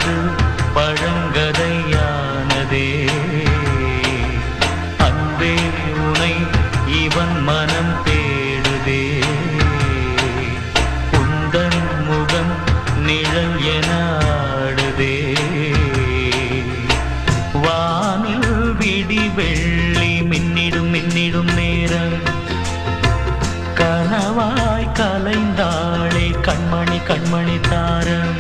அது பழங்கதையானதே. அன்பே உனை இவன் மனம் தேடுதே. உந்தன் முகம் நிழல் என ஆடுதே. வானில் விடி வெள்ளி மின்னிடும் மின்னிடும் நேரம் கனவாய் கலைந்தாளே கண்மணி கண்மணி தாரம்.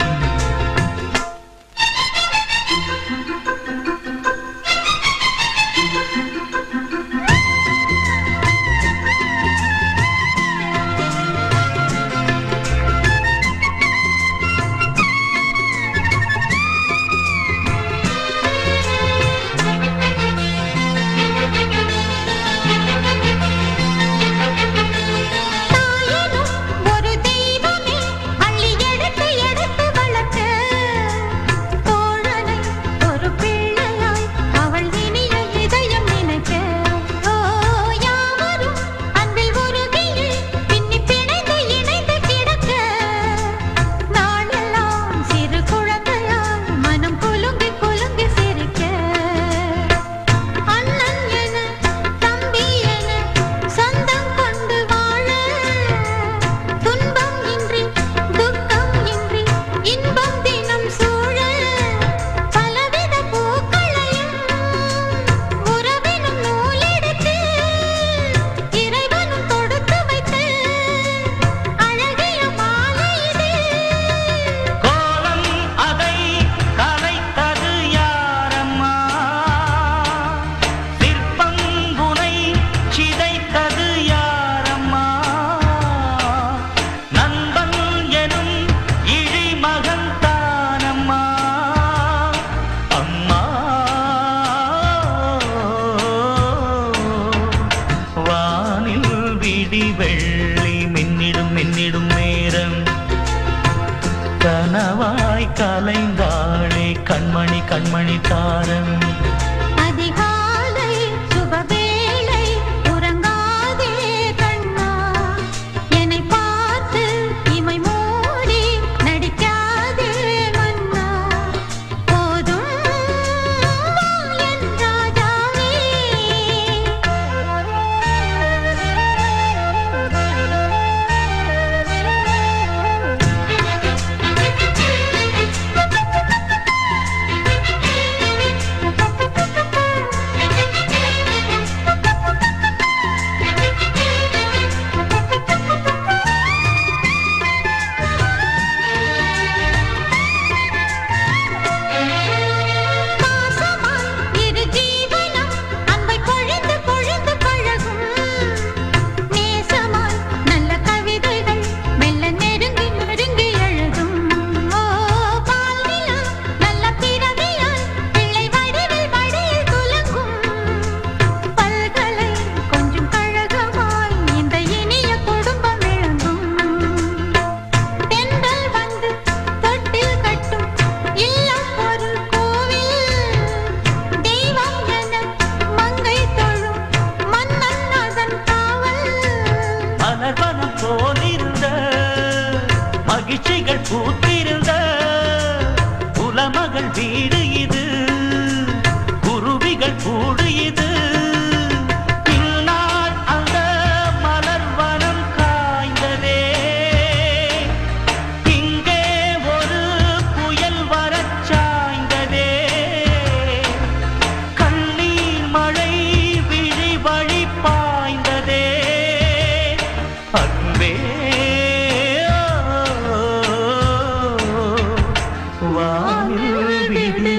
வெள்ளி மின்னிடும் மின்னிடும் நேரம் கனவாய் கலைந்தாளே கண்மணி கண்மணி தாரம். மகிழ்ச்சிகள் பூத்திருந்த புலமகள் வீடு இது, குருவிகள் கூடு இது. பின்னால் அந்த மலர் வனம் காய்ந்ததே, இங்கே ஒரு புயல் வரச் சாய்ந்ததே. கண்ணீர் மழை விழி வழி பாய்ந்ததே. அன்பே வானில் விடு